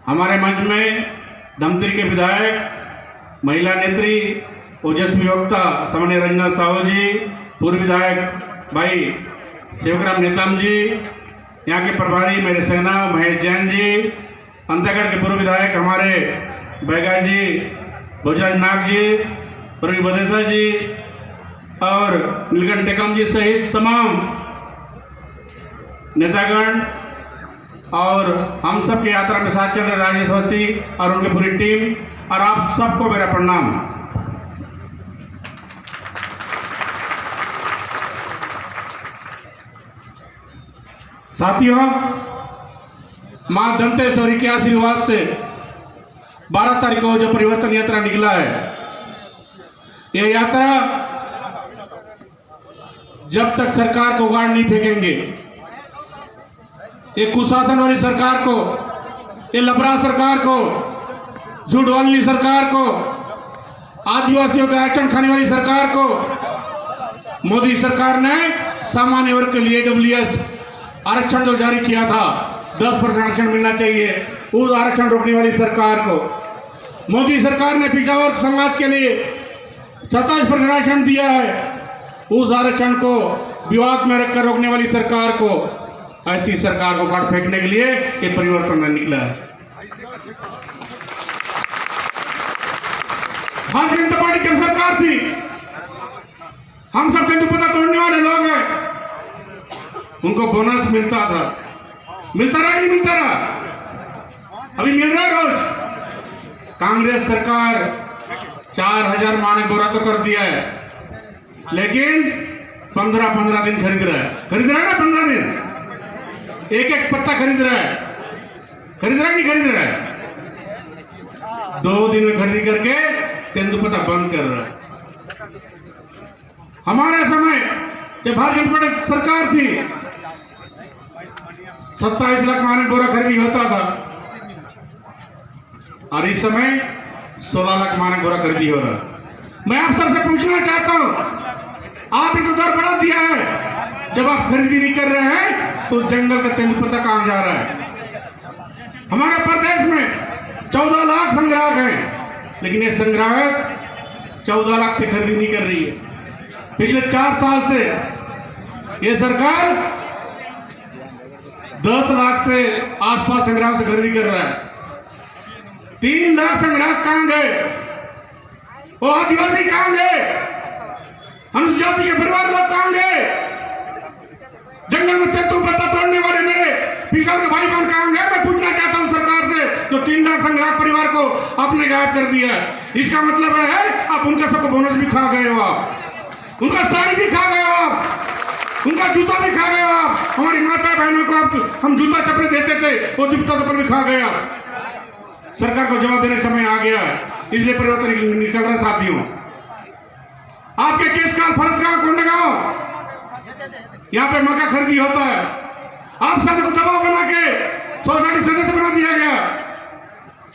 हमारे मंच में धमतरी के विधायक, महिला नेत्री, ओजस्वी वक्ता सामान्य रंजना साहू जी, पूर्व विधायक भाई सेवकराम नेताम जी, यहाँ के प्रभारी मेरे सेना महेश जैन जी, अंतागढ़ के पूर्व विधायक हमारे बैगा जी, भोजराज नाग जी, प्रवीण बदेसा जी और नीलकंठ टेकम जी सहित तमाम नेतागण और हम सब की यात्रा में साथ चल रहे राजेश अवस्थी और उनकी पूरी टीम और आप सबको मेरा प्रणाम। साथियों, मां दंतेश्वरी के आशीर्वाद से 12 तारीख को जो परिवर्तन यात्रा निकला है, यह यात्रा जब तक सरकार को उगाड़ नहीं फेंकेंगे, ये कुशासन वाली सरकार को, ये लबरा सरकार को, झूठ वाली सरकार को, आदिवासियों के आरक्षण खाने वाली सरकार को, मोदी सरकार ने सामान्य वर्ग के लिए AWS आरक्षण जो जारी किया था 10% आरक्षण मिलना चाहिए, उस आरक्षण रोकने वाली सरकार को, मोदी सरकार ने पिछड़ा वर्ग समाज के लिए 27% आरक्षण दिया है, उस आरक्षण को विवाद में रखकर रोकने वाली सरकार को, ऐसी सरकार को काट फेंकने के लिए ये परिवर्तन निकला है। भारतीय जनता पार्टी की सरकार थी, हम सब तेंदुपत्ता तोड़ने वाले लोग हैं, उनको बोनस मिलता था, मिलता रहा नहीं मिलता रहा, अभी मिल रहा है रोज। कांग्रेस सरकार 4000 मानक बोरा तो कर दिया है, लेकिन 15-15 दिन खरीद रहा है ना, 15 दिन एक पत्ता खरीद रहा है नहीं खरीद रहा है, 2 दिन में खरीदी करके तेंदुपत्ता बंद कर रहा है। हमारे समय जब भारतीय जनता पार्टी सरकार थी 27 लाख मानक बोरा खरीदी होता था और इस समय 16 लाख मानक बोरा खरीदी हो रहा। मैं आप सबसे पूछना चाहता हूं, आपने तो दर बढ़ा दिया है, जब आप खरीदी नहीं कर रहे हैं तो जंगल का तेंदुपत्ता कहां जा रहा है? हमारे प्रदेश में 14 लाख संग्राहक हैं, लेकिन ये संग्राहक 14 लाख से खरीदी नहीं कर रही है। पिछले 4 साल से ये सरकार 10 लाख से आसपास संग्राहक से खरीदी कर रहा है। 3 लाख संग्राहक कहां गए? वो आदिवासी कहां गए? अनुसूचित जाति के परिवार लोग कहां गए? जंगल में तेंदुपत्ता तोड़ने वाले मेरे पिछड़ा के भाई बहन कहां गए? मैं पूछना चाहता हूं सरकार से, जो 3 लाख संग्राहक परिवार को आपने गायब कर दिया है, इसका मतलब है आप उनका सबको बोनस भी खा गए हो, आप उनका साड़ी भी खा गए हो, आप उनका जूता भी खा गए हो, आप हमारी माता बहनों को आप हम जूता चप्पल देते थे, वो जूता चप्पल भी खा गए आप। सरकार को जवाब देने समय आ गया है, इसलिए परिवर्तन निकल रहा है। साथियों, आपके केस का फरसगांव, कोंडागांव, यहाँ पे मक्का खरीदी होता है, आप सब को दबाव बना के सोसाइटी सदस्य बना दिया गया।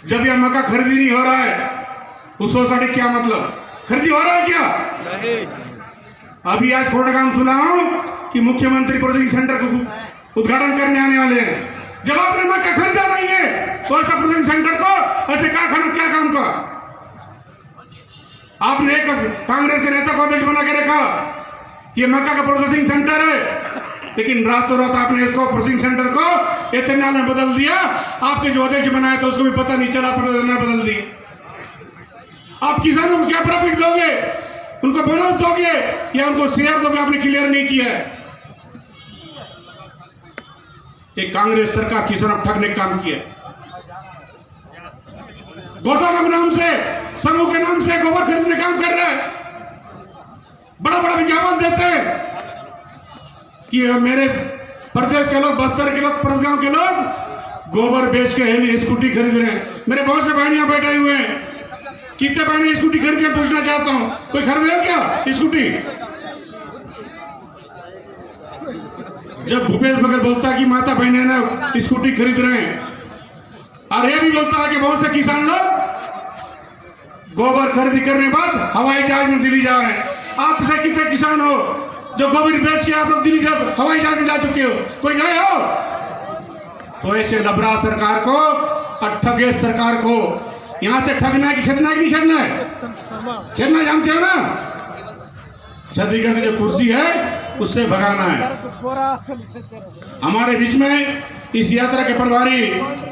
जब यह मक्का खरीदी नहीं हो रहा है, उस सोसाइटी क्या मतलब खरीदी हो रहा है क्या? नहीं। अभी आज कोंडागांव सुना हूं कि मुख्यमंत्री प्रोसेसिंग सेंटर को उद्घाटन करने आने वाले हैं। जब आपने मक्का खरीदा नहीं है तो ऐसा प्रोसेसिंग सेंटर को ऐसे कारखाना क्या काम का? आपने एक कांग्रेस के नेता को अध्यक्ष बना के रखा कि ये मक्का का प्रोसेसिंग सेंटर है, लेकिन रातों रात आपने इसको प्रोसेसिंग सेंटर को एथेनॉल में बदल दिया। आपके जो अध्यक्ष बनाया था उसको भी पता नहीं चला, बदल दिया। आप किसानों को क्या प्रॉफिट दोगे? उनको बोनस दोगे या उनको शेयर दोगे? आपने क्लियर नहीं किया है। ये कांग्रेस सरकार किसानों को ठगने का काम किया। घोटाला के नाम से, समूह के नाम से गोबर खरीदने काम कर रहा है, बड़ा बड़ा विज्ञापन देते हैं कि मेरे प्रदेश के लोग, बस्तर के लोग, परसगांव के लोग गोबर बेच के हेली स्कूटी खरीद रहे हैं। मेरे बहुत से बहनियां बैठे हुए हैं, कितने बहने स्कूटी खरीद के पूछना चाहता हूं, कोई खरीदे क्या स्कूटी? जब भूपेश बघेल बोलता है कि माता बहने ना स्कूटी खरीद रहे हैं, और यह भी बोलता है कि बहुत से किसान लोग गोबर खरीदी करने के बाद हवाई जहाज में दिल्ली जा रहे हैं। आप कितने किसान हो जो गोबर बेच के आप लोग दिल्ली जब हवाई जहाज में जा चुके हो? कोई गए हो? तो ऐसे लबरा सरकार को ठग योगेश सरकार को यहाँ से ठगना है कि खेदना है कि नहीं खेदना है? खेदना जानते हो ना? छत्तीसगढ़ की जो कुर्सी है उससे भगाना है। हमारे बीच में इस यात्रा के प्रभारी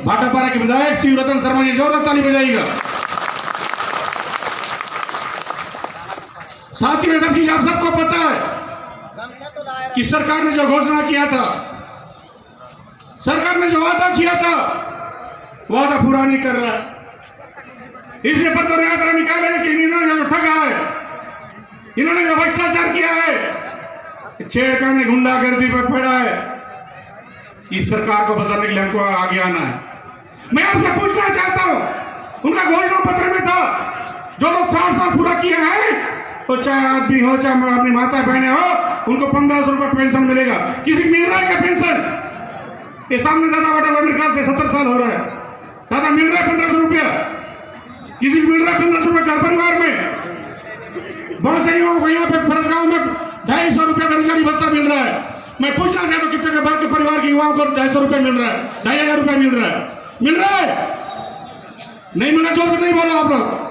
भाटापारा के विधायक शिवरतन शर्मा जी जोरदार ताली बजाइएगा। साथ ही में सब चीज आप सबको पता है कि सरकार ने जो घोषणा किया था, सरकार ने जो वादा किया था, वादा पूरा नहीं कर रहा है। इसलिए पत्र यात्रा निकाले कि इन्होंने जो ठगा है, इन्होंने जो भ्रष्टाचार किया है, छेड़खानी गुंडागर्दी पर पड़ा है, इस सरकार को बदलने के लिए हमको आगे आना है। मैं आपसे पूछना चाहता हूं, उनका घोषणा पत्र में था जो लोग 60 साल पूरा किए हैं, तो चाहे आदमी हो चाहे अपनी माता बहने हो, उनको 1500 रुपए पेंशन मिलेगा। किसी मिल रहा है क्या पेंशन? ये सामने दादा बटा मेरे ख्याल से 70 साल हो रहा है, दादा मिल रहा है 1500 रुपया? किसी को मिल रहा है 1500 रुपये घर परिवार में? बहुत से युवाओं को यहाँ पे फरसगांव में 250 रुपया बेरोजगारी भत्ता मिल रहा है। मैं पूछना चाहता हूँ कितने के परिवार के युवाओं को 250 रुपया मिल रहा है, 2500 रुपया मिल रहा है? मिल रहा है? नहीं मिला, जोर से नहीं बोलो आप लोग।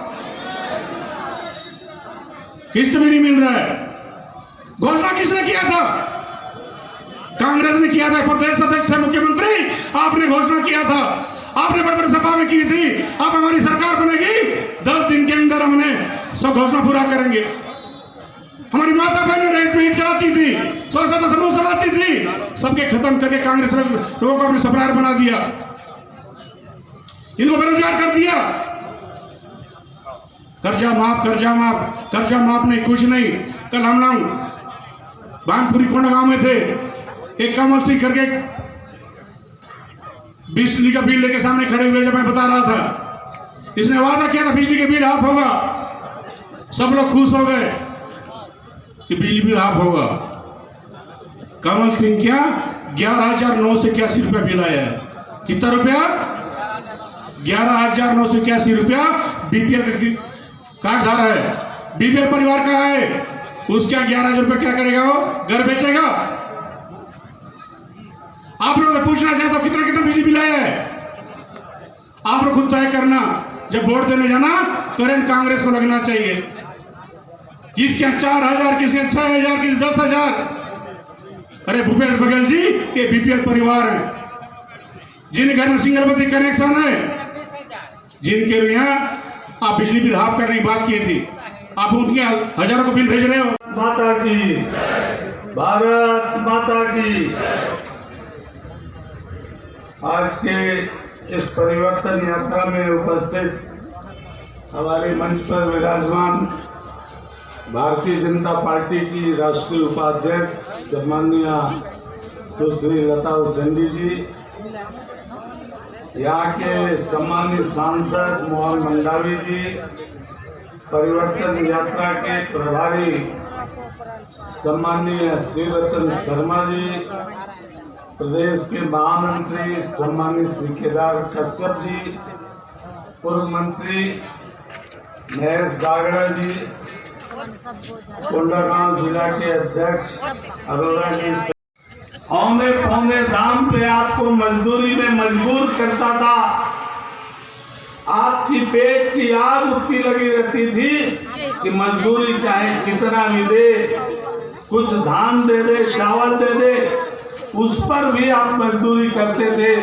किस्त भी नहीं मिल रहा है। घोषणा किसने किया था? कांग्रेस ने किया था, प्रदेश अध्यक्ष थे मुख्यमंत्री, आपने घोषणा किया था, आपने बड़े बड़े सभा में की थी, अब हमारी सरकार बनेगी 10 दिन के अंदर हमने सब घोषणा पूरा करेंगे। हमारी माता बहनें रेट पे चलाती थी, 100 समूह चलाती थी, सबके खत्म करके कांग्रेस ने लोगों को अपने सप्लायर बना दिया, इनको बेरोजगार कर दिया। कर्जा माफ, कर्जा माफ, कर्जा माफ नहीं, कुछ नहीं। कल हम लोग बानपुरी कोंडा गांव में थे, एक कमल सिंह करके बिजली का बिल लेके सामने खड़े हुए, जब मैं बता रहा था, इसने वादा किया था बिजली के बिल हाफ होगा। सब लोग खुश हो गए कि बिजली बिल हाफ होगा। कमल सिंह क्या 11,981 रुपया बिल आया है। कितना रुपया? 11,981 रुपया बीपीएल का कार्ड धारा है। बीपीएल परिवार का है, उसका 11,000 रुपया क्या करेगा? वो घर बेचेगा। आप लोग से पूछना चाहता हूं कितना कितना बिजली बिल आया है? आप लोग खुद तय करना। जब वोट देने जाना, करंट कांग्रेस को लगना चाहिए। किसके 4,000, किसके 6,000, किसी 10,000। अरे भूपेश बघेल जी, ये बीपीएल परिवार है, जिन घर में सिंगल बत्ती कनेक्शन है, जिनके लिए आप बिजली बिल हाफ करने की बात की थी, आप उनके हजारों को बिल भेज रहे हो। माता की, भारत माता की। आज के इस परिवर्तन यात्रा में उपस्थित हमारे मंच पर विराजमान भारतीय जनता पार्टी की राष्ट्रीय उपाध्यक्ष सम्माननीय सुश्री लता उसेंडी जी, यहाँ के सम्मानित सांसद मोहन मंडावी जी, परिवर्तन यात्रा के प्रभारी सम्माननीय शिवरतन शर्मा जी, प्रदेश के महामंत्री सम्मानित श्री केदार कश्यप जी, पूर्व मंत्री महेश गागड़ा जी, कोंडागांव जिला के अध्यक्ष अरोड़ा जी, औने पौने दाम पे आपको मजदूरी में मजबूर करता था। आपकी पेट की आग उठती लगी रहती थी कि मजदूरी चाहे कितना भी दे, कुछ धान दे दे, चावल दे दे, उस पर भी आप मजदूरी करते थे।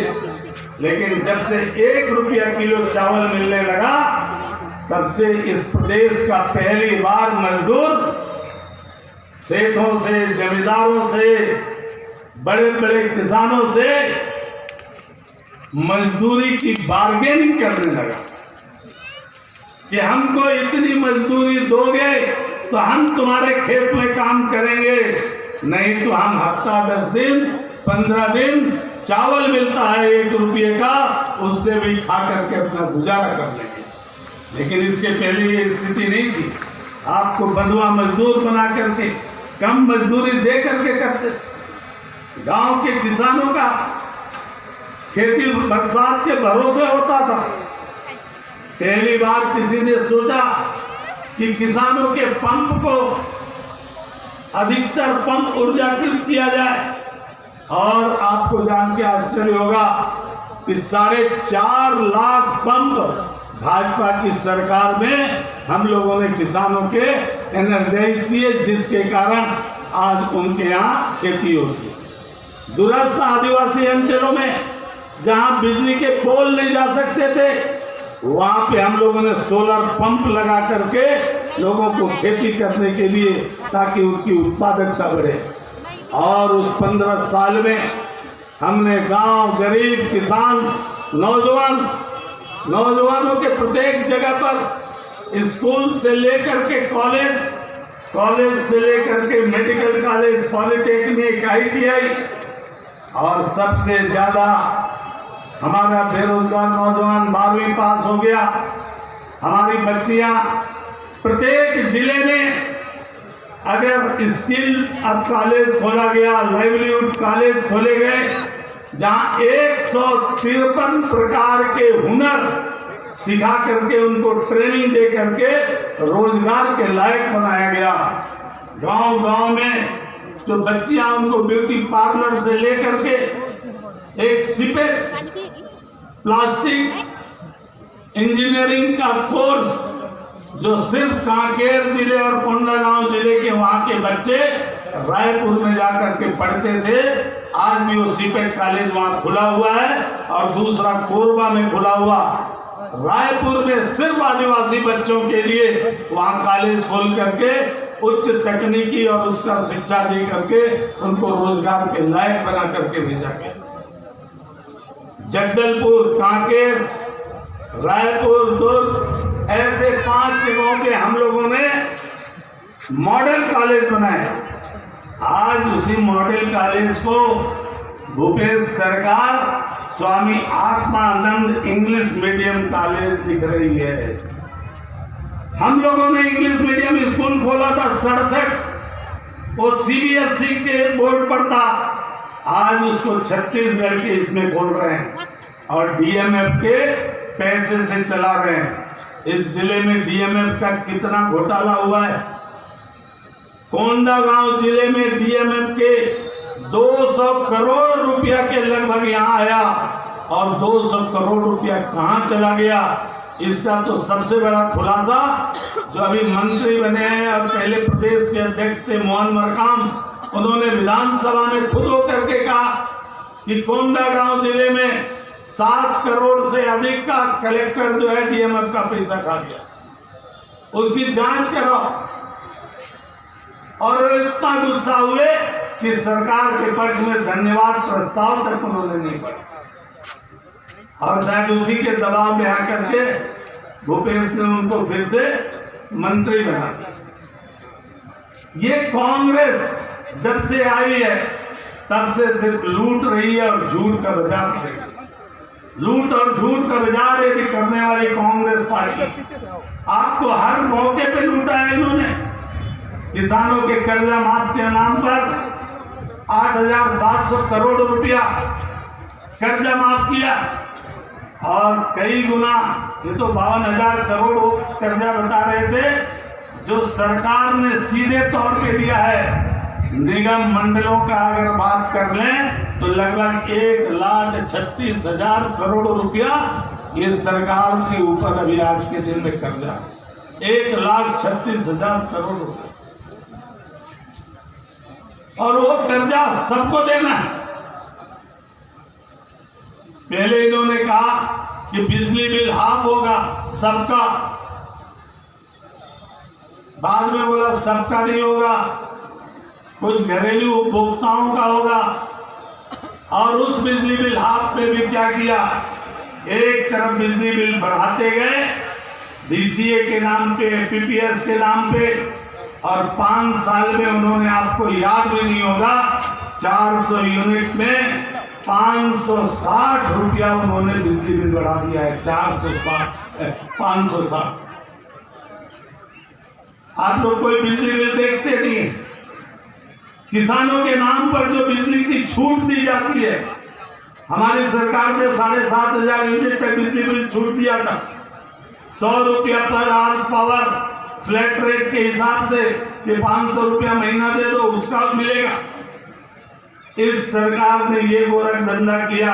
लेकिन जब से 1 रुपया किलो चावल मिलने लगा, तब से इस प्रदेश का पहली बार मजदूर सेठों से, जमींदारों से, बड़े बड़े किसानों से मजदूरी की बार्गेनिंग करने लगा कि हमको इतनी मजदूरी दोगे तो हम तुम्हारे खेत में काम करेंगे, नहीं तो हम हफ्ता 10 दिन 15 दिन चावल मिलता है 1 रुपये का, उससे भी खा करके अपना गुजारा कर लेंगे। लेकिन इसके पहले ये स्थिति नहीं थी। आपको बंधुआ मजदूर बना करके, कम मजदूरी दे करके करते। गांव के किसानों का खेती बरसात के भरोसे होता था। पहली बार किसी ने सोचा कि किसानों के पंप को अधिकतर पंप ऊर्जाकृत किया जाए, और आपको जान के आश्चर्य होगा कि 4.5 लाख पंप भाजपा की सरकार में हम लोगों ने किसानों के एनर्जाइज किए, जिसके कारण आज उनके यहाँ खेती होती है। दूरस्थ आदिवासी अंचलों में जहां बिजली के पोल नहीं जा सकते थे, वहां पे हम लोगों ने सोलर पंप लगा करके लोगों को खेती करने के लिए, ताकि उनकी उत्पादकता बढ़े। और उस 15 साल में हमने गांव, गरीब, किसान, नौजवानों के प्रत्येक जगह पर स्कूल से लेकर के कॉलेज से लेकर के मेडिकल कॉलेज, पॉलिटेक्निक, ITI, और सबसे ज्यादा हमारा बेरोजगार नौजवान 12वीं पास हो गया। हमारी बच्चियां प्रत्येक जिले में अगर स्किल अब कॉलेज खोला गया, लाइवलीहुड कॉलेज खोले गए, जहां 153 प्रकार के हुनर सिखा करके उनको ट्रेनिंग दे करके रोजगार के लायक बनाया गया। गांव में जो बच्चियां, उनको ब्यूटी पार्लर से लेकर के एक सिपेट प्लास्टिक इंजीनियरिंग का कोर्स, जो सिर्फ कांकेर जिले और कोंडागांव जिले के वहां के बच्चे रायपुर में जाकर के पढ़ते थे, आज भी वो सिपेट कॉलेज वहां खुला हुआ है। और दूसरा कोरबा में खुला हुआ, रायपुर में सिर्फ आदिवासी बच्चों के लिए वहां कॉलेज खोल करके उच्च तकनीकी और उसका शिक्षा दे करके उनको रोजगार के लायक बना करके भेजा गया। जगदलपुर, कांकेर, रायपुर, दुर्ग, ऐसे 5 जगहों के हम लोगों ने मॉडल कॉलेज बनाए। आज उसी मॉडल कॉलेज को भूपेश सरकार Swami Atmanand English medium college दिख रही है। हम लोगों ने इंग्लिश मीडियम स्कूल खोला था 67, वो CBSE के बोर्ड पर था। आज उसको छत्तीसगढ़ के इसमें खोल रहे हैं और DMF के पैसे से चला रहे हैं। इस जिले में DMF का कितना घोटाला हुआ है। कोंडागांव जिले में DMF के 200 करोड़ रुपया के लगभग यहाँ आया, और 200 करोड़ रुपया कहाँ चला गया, इसका तो सबसे बड़ा खुलासा जो अभी मंत्री बने हैं और पहले प्रदेश के अध्यक्ष थे मोहन मरकाम, उन्होंने विधानसभा में खुद होकर के कहा कि कोंडागांव जिले में 7 करोड़ से अधिक का कलेक्टर जो है DMF का पैसा खा गया, उसकी जांच करो। और इतना गुस्सा हुए कि सरकार के पक्ष में धन्यवाद प्रस्ताव तक उन्होंने नहीं पढ़ा, और शायद उसी के दबाव में आकर के भूपेश ने उनको फिर से मंत्री बना दिया। ये कांग्रेस जब से आई है तब से सिर्फ लूट रही है और झूठ का बाजार रही है। लूट और झूठ का बाजार यदि करने वाली कांग्रेस पार्टी, आपको हर मौके पे लूटा है इन्होंने। किसानों के कर्जा माफ के नाम पर 8,700 करोड़ रुपया कर्जा माफ किया, और कई गुना, ये तो 52,000 करोड़ कर्जा बता रहे थे, जो सरकार ने सीधे तौर पे दिया है। निगम मंडलों का अगर बात कर लें तो लगभग 1,36,000 करोड़ रुपया ये सरकार के ऊपर अभी आज के दिन में कर्जा, 1,36,000 करोड़ रुपया, और वो कर्जा सबको देना है। पहले इन्होंने कहा कि बिजली बिल हाफ होगा सबका, बाद में बोला सबका नहीं होगा, कुछ घरेलू उपभोक्ताओं का होगा। और उस बिजली बिल हाफ पे भी क्या किया, एक तरफ बिजली बिल बढ़ाते गए DCA के नाम पे, PPS के नाम पे, और 5 साल में उन्होंने, आपको याद भी नहीं होगा, 400 यूनिट में 560 रुपया उन्होंने बिजली बिल बढ़ा दिया है। 560। आप लोग कोई बिजली बिल देखते नहीं। किसानों के नाम पर जो बिजली की छूट दी जाती है, हमारी सरकार ने 7,500 यूनिट तक बिजली बिल छूट दिया था। 100 रुपया per hour power flat rate के हिसाब से, कि 500 रुपया महीना दे दो उसका मिलेगा। इस सरकार ने ये गोरख धंधा किया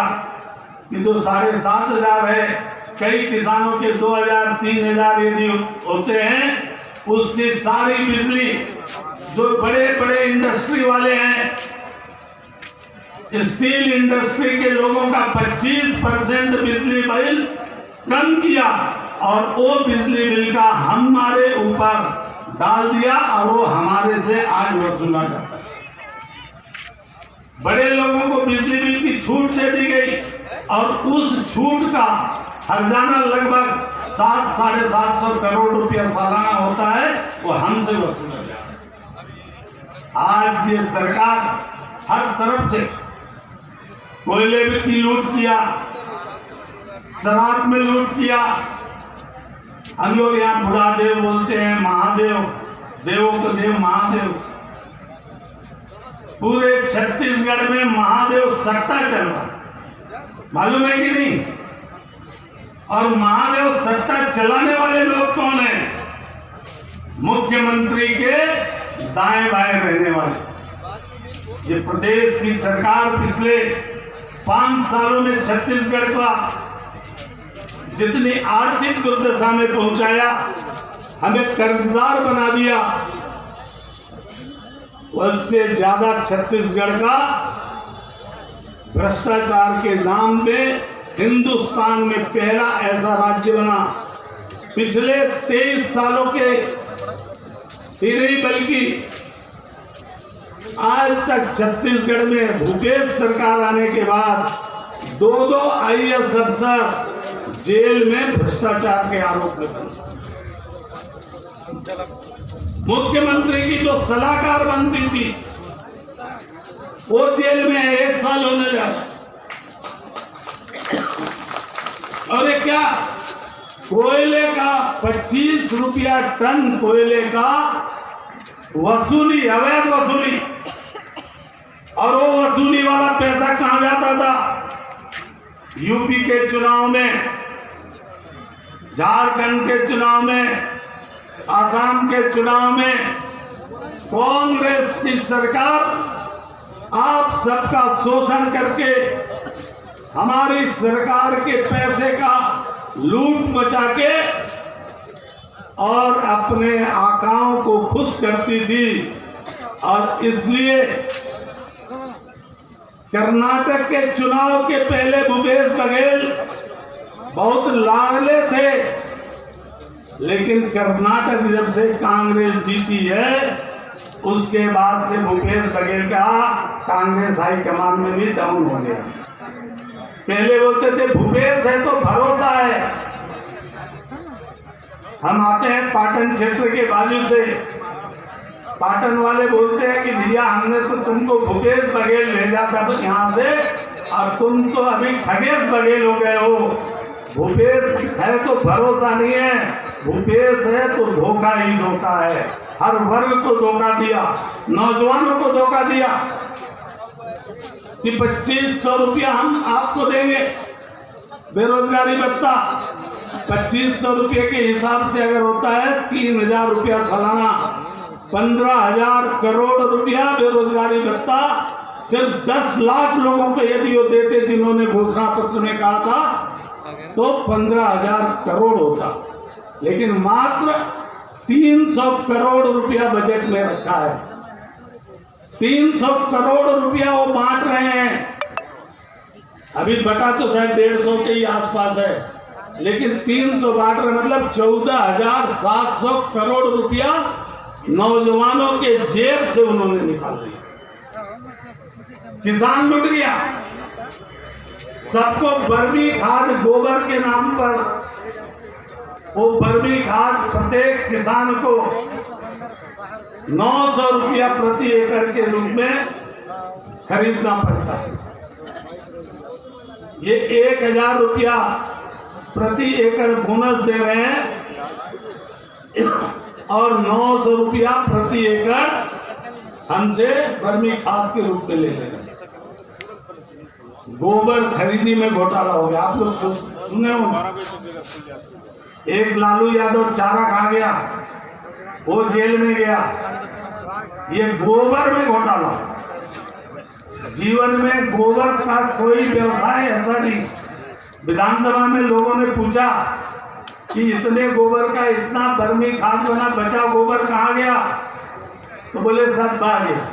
कि जो 7,500 है, कई किसानों के 2,000 3,000 यदि होते हैं, उसकी सारी बिजली जो बड़े बड़े इंडस्ट्री वाले हैं, स्टील इंडस्ट्री के लोगों का 25% बिजली बिल कम किया और वो बिजली बिल का हमारे ऊपर डाल दिया और वो हमारे से आज वसूला जाता है। बड़े लोगों को बिजली बिल की छूट दे दी गई और उस छूट का हर्जाना लगभग 700-750 करोड़ रुपया सालाना होता है, वो हमसे वसूला जाता है। आज ये सरकार हर तरफ से कोयले की लूट किया, शराब में लूट किया। हम लोग यहाँ बुढ़ादेव बोलते हैं, महादेव, देवों को देव महादेव। पूरे छत्तीसगढ़ में महादेव सट्टा चल रहा, मालूम है कि नहीं? और महादेव सट्टा चलाने वाले लोग कौन हैं? मुख्यमंत्री के दाएं बाएं रहने वाले। ये प्रदेश की सरकार पिछले 5 सालों में छत्तीसगढ़ का जितनी आर्थिक दुर्दशा में पहुंचाया, हमें कर्जदार बना दिया, उससे ज्यादा छत्तीसगढ़ का भ्रष्टाचार के नाम पे हिंदुस्तान में पहला ऐसा राज्य बना। पिछले 23 सालों के ही नहीं बल्कि आज तक छत्तीसगढ़ में भूपेश सरकार आने के बाद 2 IAS अफसर जेल में भ्रष्टाचार के आरोप में बने। मुख्यमंत्री की जो सलाहकार बनती थी वो जेल में 1 साल होने जा रहा। और ये क्या, कोयले का 25 रुपया टन कोयले का वसूली, अवैध वसूली। और वो वसूली वाला पैसा कहां जाता था? यूपी के चुनाव में, झारखंड के चुनाव में, आसाम के चुनाव में कांग्रेस की सरकार आप सबका शोषण करके हमारी सरकार के पैसे का लूट मचा के और अपने आकाओं को खुश करती थी। और इसलिए कर्नाटक के चुनाव के पहले भूपेश बघेल बहुत लाडले थे, लेकिन कर्नाटक जब से कांग्रेस जीती है उसके बाद से भूपेश बघेल का कांग्रेस हाईकमान में भी डाउन हो गया। पहले बोलते थे भूपेश है तो भरोसा है। हम आते हैं पाटन क्षेत्र के बाजू से, पाटन वाले बोलते हैं कि भैया हमने तो तुमको भूपेश बघेल भेजा था यहाँ से और तुम तो अभी खगेश बघेल हो गए हो। भूपेश है तो भरोसा नहीं है, भूपेश है तो धोखा ही धोखा है। हर वर्ग को धोखा दिया, नौजवानों को धोखा दिया कि 2500 रुपया हम आपको देंगे बेरोजगारी भत्ता। 2500 रुपये के हिसाब से अगर होता है 3000 रुपया सालाना, 15,000 करोड़ रुपया बेरोजगारी भत्ता। सिर्फ 10 लाख लोगों को यदि वो देते जिन्होंने घोषणा पत्र में कहा था तो 15,000 करोड़ होता, लेकिन मात्र 300 करोड़ रुपया बजट में रखा है। 300 करोड़ रुपया वो बांट रहे हैं। अभी बटा तो शायद 150 के ही आसपास है, लेकिन 300 बांट रहे मतलब 14,700 करोड़ रुपया नौजवानों के जेब से उन्होंने निकाल दिया। किसान लुट गया। सबको बर्मी खाद गोबर के नाम पर वो बर्मी खाद प्रत्येक किसान को 900 रुपया प्रति एकड़ के रूप में खरीदना पड़ता है। ये 1,000 रुपया प्रति एकड़ बोनस दे रहे हैं और 900 रुपया प्रति एकड़ हमसे बर्मी खाद के रूप में ले रहे हैं। गोबर खरीदी में घोटाला हो गया। आप लोग सुने हो, एक लालू यादव चारा खा गया, वो जेल में गया। ये गोबर में घोटाला। जीवन में गोबर का कोई व्यवसाय ऐसा नहीं विधानसभा में लोगों ने पूछा कि इतने गोबर का इतना बर्मी खाद बना, बचा गोबर कहाँ गया? तो बोले सब बाहर गया।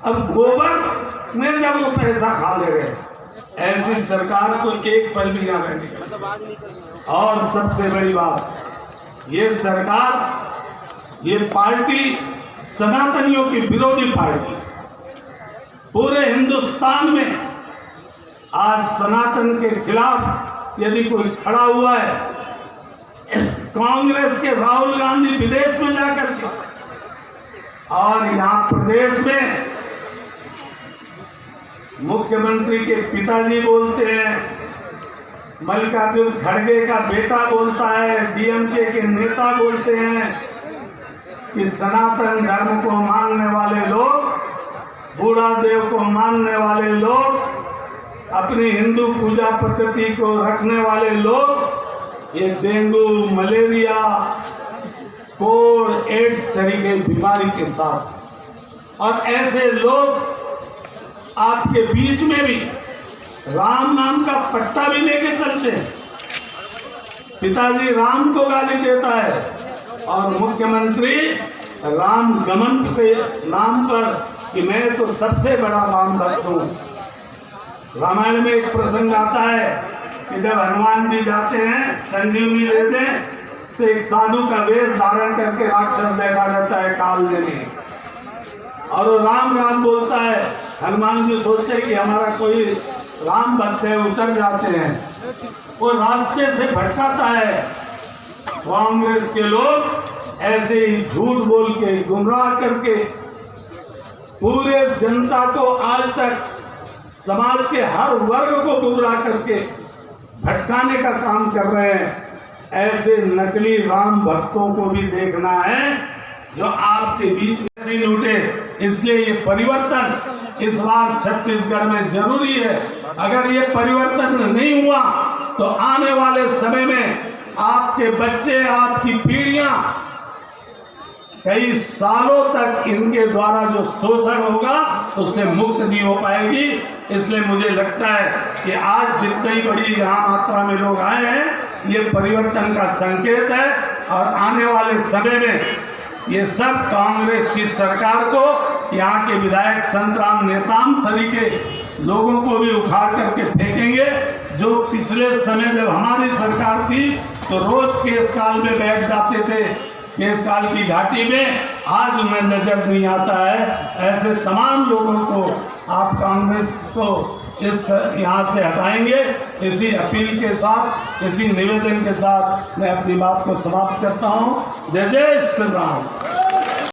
अब गोबर में जब वो पैसा खा ले गए, ऐसी सरकार को एक पल भी ना बैठे। और सबसे बड़ी बात, ये सरकार, ये पार्टी सनातनियों की विरोधी पार्टी, पूरे हिंदुस्तान में आज सनातन के खिलाफ यदि कोई खड़ा हुआ है, कांग्रेस के राहुल गांधी विदेश में जाकर के और यहाँ प्रदेश में मुख्यमंत्री के पिताजी बोलते हैं, मल्लिकार्जुन खड़गे का बेटा बोलता है, डीएमके के नेता बोलते हैं कि सनातन धर्म को मानने वाले लोग, बूढ़ा देव को मानने वाले लोग, अपनी हिंदू पूजा पद्धति को रखने वाले लोग ये डेंगू, मलेरिया, कोड़, एड्स तरीके बीमारी के साथ, और ऐसे लोग आपके बीच में भी राम नाम का पट्टा भी लेके चलते हैं। पिताजी राम को गाली देता है और मुख्यमंत्री राम गमन के नाम पर कि मैं तो सबसे बड़ा राम भक्त हूँ। रामायण में एक प्रसंग आता है कि जब हनुमान जी जाते हैं संजीवनी लेते हैं तो एक साधु का वेश धारण करके राक्षस देखा जाता है काल जनी, और वो राम राम बोलता है। हनुमान जी सोचते हैं कि हमारा कोई राम भक्त है, उतर जाते हैं। वो रास्ते से भटकाता है। कांग्रेस के लोग ऐसे ही झूठ बोल के, गुमराह करके पूरे जनता को आज तक समाज के हर वर्ग को गुमराह करके भटकाने का काम कर रहे हैं। ऐसे नकली राम भक्तों को भी देखना है जो आपके बीच में लूटे। इसलिए ये परिवर्तन इस बार छत्तीसगढ़ में जरूरी है। अगर ये परिवर्तन नहीं हुआ तो आने वाले समय में आपके बच्चे, आपकी पीढ़ियां कई सालों तक इनके द्वारा जो शोषण होगा उससे मुक्त नहीं हो पाएगी। इसलिए मुझे लगता है कि आज जितनी बड़ी यहाँ मात्रा में लोग आए हैं, ये परिवर्तन का संकेत है। और आने वाले समय में ये सब कांग्रेस की सरकार को, यहाँ के विधायक संतराम नेताम तरीके लोगों को भी उखाड़ करके फेंकेंगे। जो पिछले समय जब हमारी सरकार थी तो रोज केस काल में बैठ जाते थे, केस काल की घाटी में, आज उन्हें नजर नहीं आता है। ऐसे तमाम लोगों को आप कांग्रेस को इस यहाँ से हटाएंगे। इसी अपील के साथ, इसी निवेदन के साथ मैं अपनी बात को समाप्त करता हूँ। जय जय श्री राम।